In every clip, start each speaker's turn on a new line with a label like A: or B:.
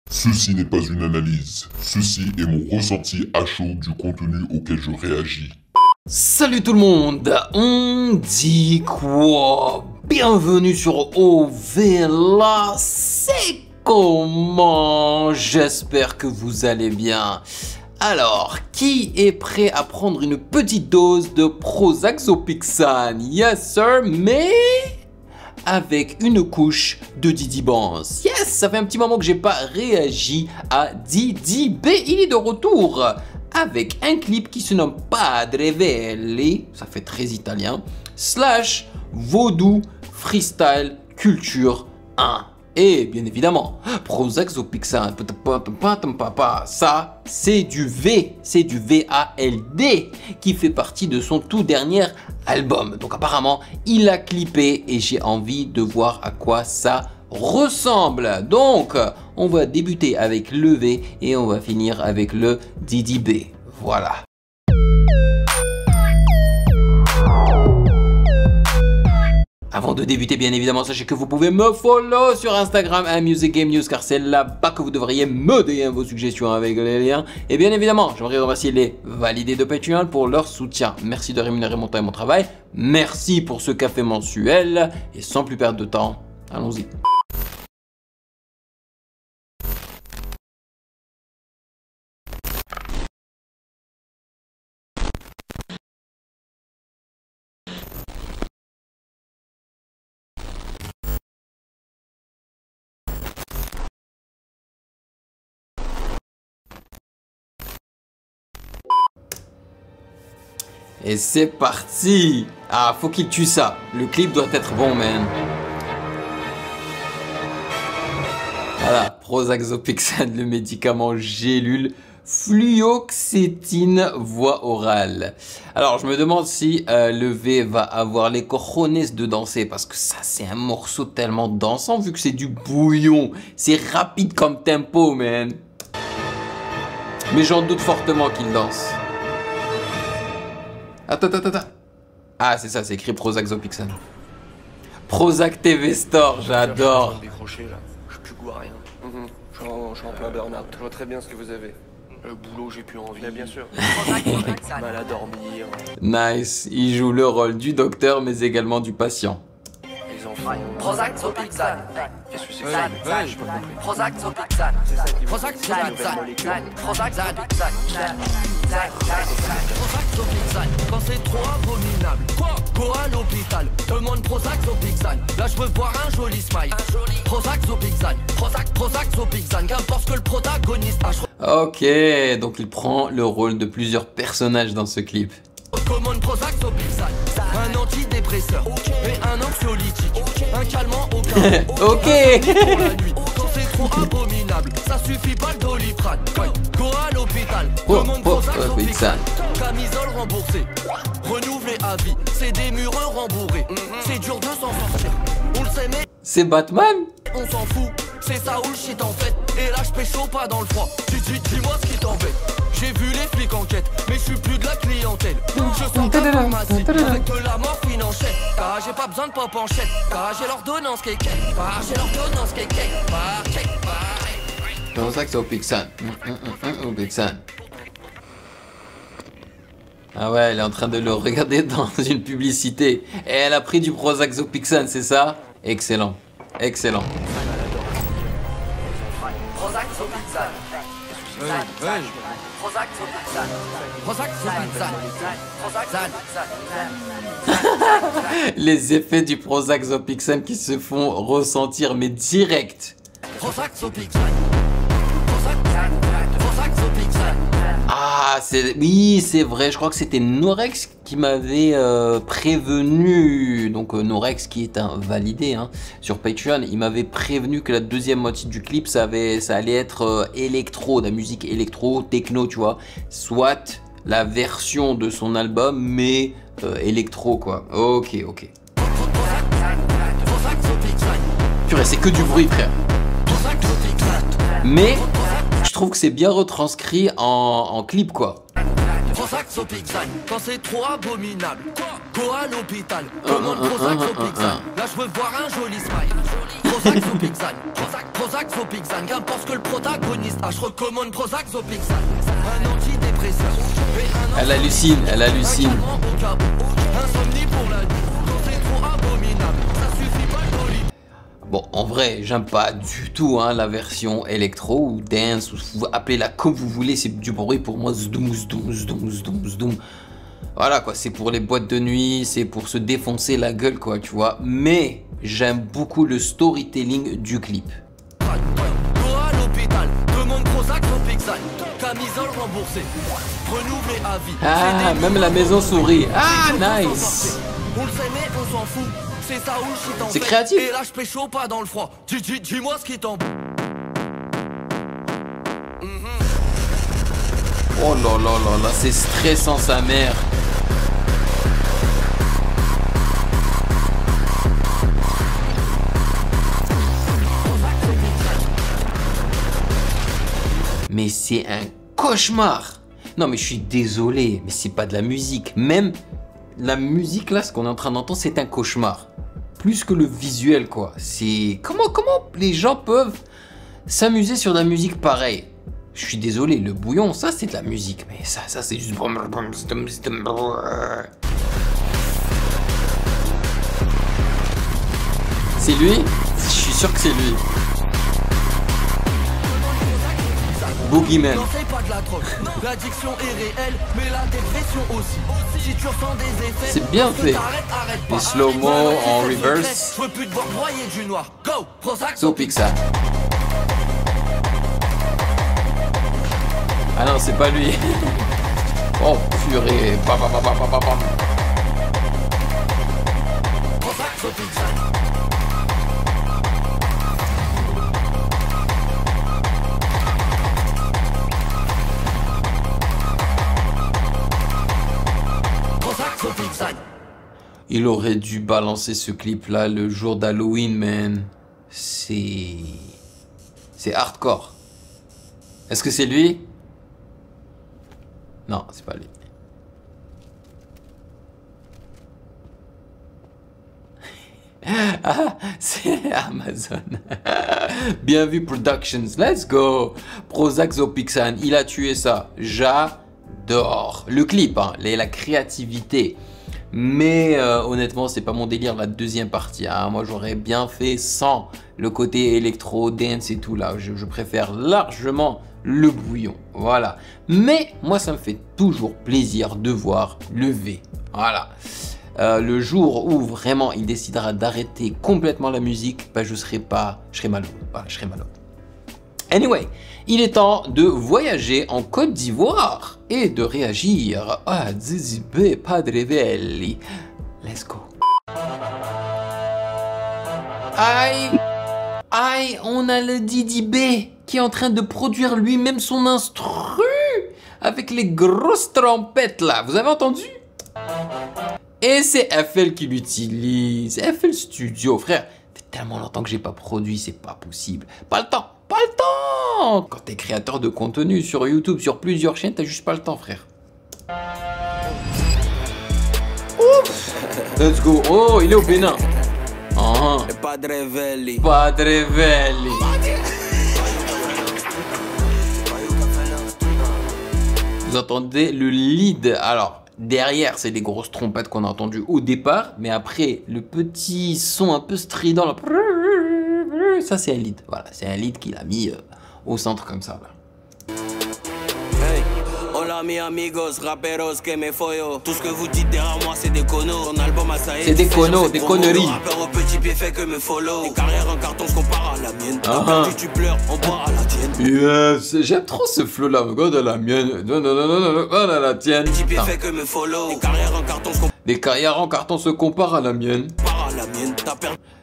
A: Ceci n'est pas une analyse, ceci est mon ressenti à chaud du contenu auquel je réagis.
B: Salut tout le monde, on dit quoi? Bienvenue sur OVLA, c'est comment? J'espère que vous allez bien. Alors, qui est prêt à prendre une petite dose de Prozac Zopicsan? Yes sir, mais avec une couche de Didi Banz. Yes, ça fait un petit moment que j'ai pas réagi à Didi B. Il est de retour avec un clip qui se nomme Padre Velle, ça fait très italien, / Vaudou Freestyle Culture 1. Et bien évidemment, Prozac Zopicsan, ça c'est du V, c'est du V-A-L-D qui fait partie de son tout dernier album. Donc apparemment, il a clippé et j'ai envie de voir à quoi ça ressemble. Donc, on va débuter avec le V et on va finir avec le Didi B. Voilà. Avant de débuter, bien évidemment, sachez que vous pouvez me follow sur Instagram à Music Game News, car c'est là-bas que vous devriez me donner vos suggestions avec les liens. Et bien évidemment, j'aimerais remercier les validés de Patreon pour leur soutien. Merci de rémunérer mon temps et mon travail. Merci pour ce café mensuel. Et sans plus perdre de temps, allons-y. Et c'est parti! Ah, faut qu'il tue ça. Le clip doit être bon, man. Voilà, Prozac Zopicsan, le médicament gélule fluoxétine voie orale. Alors, je me demande si le V va avoir les cojones de danser, parce que ça, c'est un morceau tellement dansant, vu que c'est du bouillon. C'est rapide comme tempo, man. Mais j'en doute fortement qu'il danse. Attends. Ah, c'est ça, c'est écrit Prozac Zopicsan. Prozac TV Store, j'adore.
C: Je plus goût à rien. Je suis en plein burn-out. Je vois très bien ce que vous avez. Le boulot, j'ai plus envie. Mais bien sûr. Mal à dormir.
B: Nice, il joue le rôle du docteur, mais également du patient.
C: Les enfants.
D: Prozac Zopicsan.
C: Qu'est-ce que c'est que ça?
D: Ouais, j'ai pas compris. Prozac Zopicsan. Prozac Zopicsan. Prozac Zopicsan. Prozac Zopicsan. Quand c'est trop abominable, go à l'hôpital. Demande Prozac Zopicsan. Là je veux voir un joli smile. Prozac Zopicsan. Prozac Zopicsan. Qu'importe ce que le protagoniste a.
B: Ok, donc il prend le rôle de plusieurs personnages dans ce clip.
D: Commande Prozac Zopicsan. Un antidépresseur et un anxiolytique. Un calmant au cas.
B: Ok.
D: Pour la nuit. Quand c'est trop abominable, ça suffit pas le Doliprane. Go à l'hôpital. Commande Prozac Zopicsan. Camisole remboursée. Renouvelée à vie. C'est des mureux rembourrés. C'est dur de s'en sortir. On le sait mais
B: C'est Batman?
D: on s'en fout. C'est ça où le shit en fait. Et là je pécho pas dans le froid. Dis-moi ce qui t'embête. J'ai vu les flics enquête, mais je suis plus de la clientèle. Je sors de la pharmacie avec de la morphine en chèque. Car j'ai pas besoin de pop en chèque. Car j'ai l'ordonnance cake. Car j'ai l'ordonnance cake.
B: Prozac Zopicsan. Zopicsan. Ah ouais, elle est en train de le regarder dans une publicité. Et elle a pris du Prozac Zopicsan, c'est ça? Excellent. Excellent.
D: Prozac Zopicsan. Prozac Zopicsan. Prozac Zopicsan. Prozac Zopicsan.
B: Les effets du Prozac Zopicsan qui se font ressentir, mais direct.
D: Prozac Zopicsan. Prozac Zopicsan.
B: Ah, oui, c'est vrai, je crois que c'était Norex qui m'avait prévenu, donc Norex qui est un validé hein, sur Patreon, il m'avait prévenu que la deuxième moitié du clip, ça allait être électro, de la musique électro, techno, tu vois, soit la version de son album, mais électro, quoi. Ok. Purée, c'est que du bruit, frère. Mais je trouve que c'est bien retranscrit en clip, quoi.
D: Prozac au Pixane, quand c'est trop abominable. Go à l'hôpital, commande Prozac au Pixane. Là je veux voir un joli smile. Prozac au Pixane, Prozac au Pixane. Qu'importe ce que le protagoniste a, je recommande Prozac au Pixane. Un antidépresseur.
B: Elle hallucine, elle hallucine.
D: Insomnie pour la nuit, quand c'est trop abominable. Ça suffit pas le colis.
B: Bon, en vrai, j'aime pas du tout hein, la version électro ou dance, ou vous appelez-la comme vous voulez, c'est du bruit pour moi, zdoum, zdoum, zdoum, zdoum, zdoum. Voilà quoi, c'est pour les boîtes de nuit, c'est pour se défoncer la gueule quoi, tu vois. Mais j'aime beaucoup le storytelling du clip.
D: Go à l'hôpital, demande Prozac au Pixane. Camisole remboursée, renouvelée à vie.
B: Ah, même la maison sourit. Ah, nice.
D: On le sait mais on s'en fout. C'est ça où le shit en
B: C'est
D: fait.
B: créatif.
D: Et là je pécho pas dans le froid. Dis-moi ce qui t'en...
B: Oh là là là là, c'est stressant sa mère. Mais c'est un cauchemar. Non mais je suis désolé, mais c'est pas de la musique. Même la musique là, ce qu'on est en train d'entendre, c'est un cauchemar. Plus que le visuel quoi. C'est comment les gens peuvent s'amuser sur de la musique pareille. Je suis désolé, le bouillon, ça c'est de la musique, mais ça c'est juste. C'est lui? Je suis sûr que c'est lui. Boogeyman.
D: Non, c'est pas de la drogue. L'addiction est réelle, mais la dépression aussi. Si tu ressens des effets,
B: C'est bien fait.
D: arrête pas.
B: Les slow-mo en reverse.
D: Je veux plus te voir broyer du noir. Go, Prozac
B: So Pixar. Ah non, c'est pas lui. Oh purée. Bam, bam, bam, bam, bam, bam.
D: Prozac au Pixane. Prozac au Pixane.
B: Il aurait dû balancer ce clip là le jour d'Halloween, man. C'est hardcore. Est-ce que c'est lui? Non, c'est pas lui. Ah, c'est Amazon. Bien vu Productions. Let's go. Prozac au Pixane. Il a tué ça. J'adore. Le clip, hein, la créativité. Mais honnêtement, c'est pas mon délire la deuxième partie. Hein. Moi, j'aurais bien fait sans le côté électro, dance et tout là. Je préfère largement le bouillon. Voilà. Mais moi, ça me fait toujours plaisir de voir le V. Voilà. Le jour où vraiment il décidera d'arrêter complètement la musique, bah, je serai malheureux. Voilà, je serai malheureux. Anyway, il est temps de voyager en Côte d'Ivoire et de réagir à Didi B Padrevelli. Let's go. Aïe, on a le Didi B qui est en train de produire lui-même son instru avec les grosses trompettes là. Vous avez entendu? Et c'est FL qui l'utilise. FL Studio, frère. Ça fait tellement longtemps que j'ai pas produit, c'est pas possible. Pas le temps. Quand t'es créateur de contenu sur YouTube, sur plusieurs chaînes, t'as juste pas le temps, frère. Ouf. Let's go. Oh, il est au Bénin.
D: Padrevelli.
B: Vous entendez le lead. Alors, derrière, c'est des grosses trompettes qu'on a entendues au départ. Mais après, le petit son un peu strident, là, ça c'est un lead. Voilà, c'est un lead qu'il a mis au centre comme ça. Là.
E: Hey, hola mi amigos, raperos que me follo. Tout ce que vous dites derrière moi c'est des connos. Ton album à Saïd,
B: c'est des connos, des conneries.
E: Le rappeur au petit pied fait que me follow. Les carrières en carton se comparent à la mienne. Perdu, tu pleures, on boit à la tienne.
B: Yes, j'aime trop ce flow là. Regarde à la mienne. Non, à la tienne.
E: Petit pied fait que me follow. Les carrières en carton se comparent.
B: Les carrières en carton se comparent à la mienne.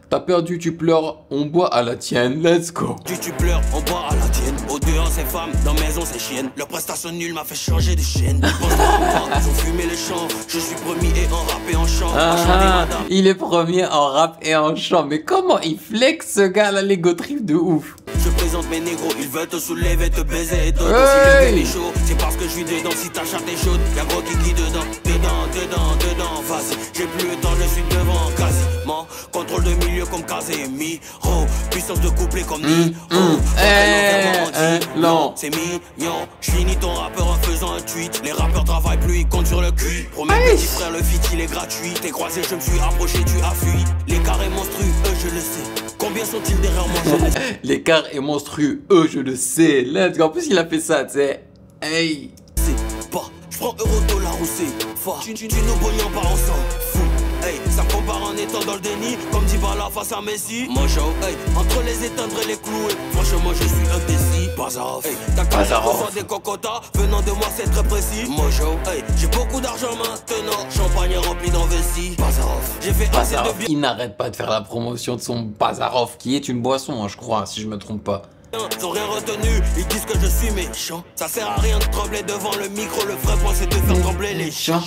B: T'as perdu, tu pleures, on boit à la tienne, let's go.
E: Tu pleures, on boit à la tienne. Au dehors c'est femmes, dans maison c'est chienne. Leur prestation nulle m'a fait changer de chaîne. Ils ont fumé les champs, je suis premier et en rap et en chant.
B: Il est premier en rap et en chant, mais comment il flex ce gars là, l'ego trip de ouf.
E: Je représente mes négros. Ils veulent te soulever, te baiser et te soulever les chauds. C'est parce que je suis dedans, si ta chatte est chaude. Y'a gros kiki dedans, dedans. Vas-y, j'ai plus le temps, je suis devant quasiment. Contrôle de milieu comme Casemiro. Puissance de couplet comme Niro. C'est mignon. Je finis ton rappeur en faisant un tweet. Les rappeurs travaillent plus, ils comptent sur le cul. Promets petit frère, le feat il est gratuit. T'es croisé, je me suis approché, tu as fui. L'écart est monstrueux, je le sais. Combien sont-ils derrière moi, je le sais.
B: L'écart est monstrueux, je le sais. Let's go. En plus il a fait ça, tu sais. Hey.
E: C'est pas, je prends euro, dollar ou c'est fa. Tu nous bonions pas ensemble, fou. Hey, ça me compare en étant dans le déni, comme dit Bala face à Messi. Mojo, hey, entre les éteindre et les clouer. Franchement, je suis indécis. Bazarov, hey, t'as qu'à faire des cocotas. Venant de moi, c'est très précis. Mojo, hey, j'ai beaucoup d'argent maintenant. Champagne rempli dans vessie. Bazarov, j'ai fait assez de bien.
B: Il n'arrête pas de faire la promotion de son Bazarov, qui est une boisson, hein, je crois, si je me trompe pas.
E: Ils ont rien retenu, ils disent que je suis méchant. Ça sert à rien de trembler devant le micro. Le vrai point, c'est de faire trembler les chats.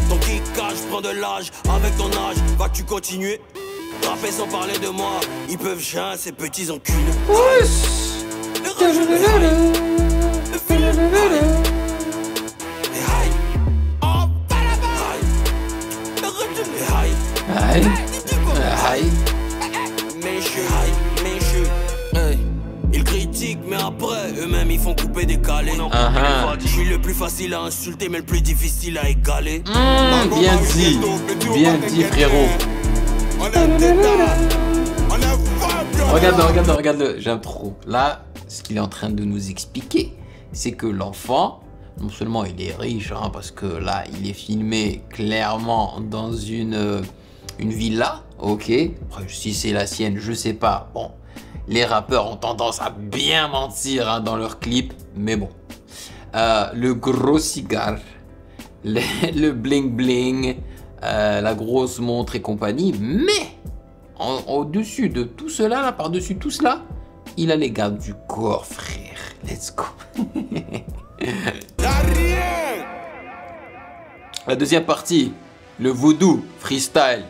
E: Ton kickage prend de l'âge, avec ton âge, vas-tu continuer? Rapper sans parler de moi, ils peuvent chier ces petits enculés. Ils critiquent, mais après, eux-mêmes ils font couper des calés. Je suis le plus facile à insulter, mais le plus difficile à égaler.
B: Bien dit, frérot. Regarde-le, j'aime trop. Là, ce qu'il est en train de nous expliquer, c'est que l'enfant, non seulement il est riche, hein, parce que là, il est filmé clairement dans une villa, ok. Après, si c'est la sienne, je sais pas. Bon. Les rappeurs ont tendance à bien mentir, hein, dans leurs clips, mais bon. Le gros cigare, le bling bling, la grosse montre et compagnie, mais au-dessus de tout cela, là, par-dessus tout cela, il a les gardes du corps, frère. Let's go. La deuxième partie, le voodoo freestyle.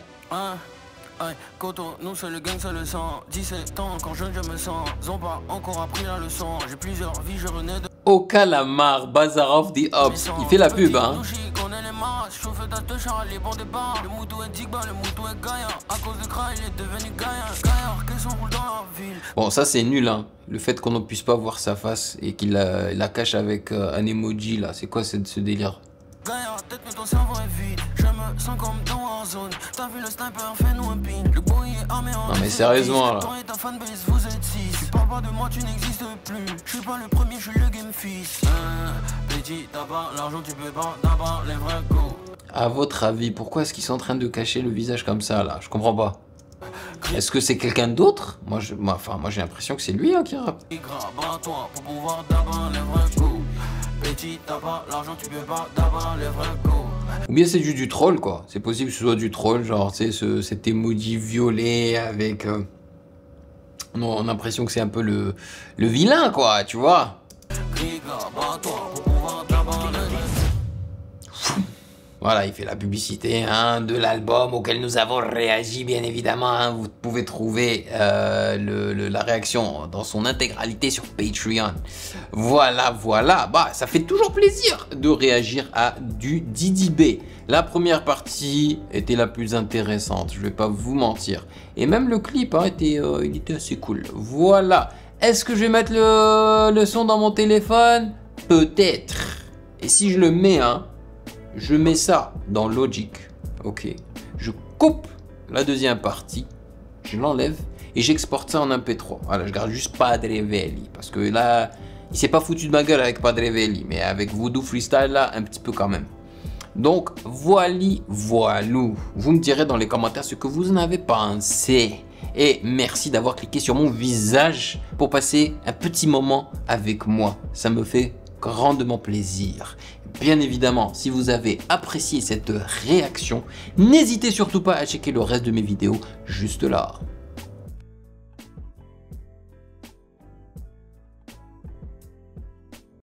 D: Coton, nous c'est le gang, c'est le sang. 17 ans, quand jeune je me sens. Ils ont pas encore appris la leçon. J'ai plusieurs vies, je renais de...
B: Au calamar, Bazarov the Ops. Il fait la pub, hein. Bon, ça c'est nul, hein. Le fait qu'on ne puisse pas voir sa face et qu'il la cache avec un emoji, là. C'est quoi ce délire?
D: Tête, mais ton cerveau est vide. Je me sens comme dans Warzone. T'as vu le sniper, fais-nous un pin. Le boy est armé en...
B: Non mais sérieusement là.
D: Toi et ta fanbase, vous êtes 6. Tu parles pas de moi, tu n'existes plus. Je suis pas le premier, je suis le game fils. Petit tabac, l'argent tu peux pas, d'abord les vrais coups.
B: À votre avis, pourquoi est-ce qu'ils sont en train de cacher le visage comme ça là? Je comprends pas. Est-ce que c'est quelqu'un d'autre? Moi j'ai l'impression que c'est lui, hein, qui rappe.
D: Pour pouvoir d'abord les vrais coups. Petit tabac, l'argent tu peux pas, d'abord les vrais coups.
B: Ou bien c'est juste du troll, quoi. C'est possible que ce soit du troll, genre, tu sais, cet emoji violet avec... on a l'impression que c'est un peu le vilain, quoi, tu vois. Voilà, il fait la publicité, hein, de l'album auquel nous avons réagi, bien évidemment. Hein. Vous pouvez trouver la réaction dans son intégralité sur Patreon. Voilà. Bah, ça fait toujours plaisir de réagir à du Didi B. La première partie était la plus intéressante, je vais pas vous mentir. Et même le clip, hein, il était assez cool. Voilà. Est-ce que je vais mettre le son dans mon téléphone? Peut-être. Et si je le mets, hein, je mets ça dans Logic, ok. Je coupe la deuxième partie, je l'enlève et j'exporte ça en MP3. Voilà, je garde juste Padre Veli parce que là, il s'est pas foutu de ma gueule avec Padre Veli, mais avec Voodoo Freestyle là, un petit peu quand même. Donc voilou. Vous me direz dans les commentaires ce que vous en avez pensé. Et merci d'avoir cliqué sur mon visage pour passer un petit moment avec moi. Ça me fait grandement plaisir. Bien évidemment, si vous avez apprécié cette réaction, n'hésitez surtout pas à checker le reste de mes vidéos juste là.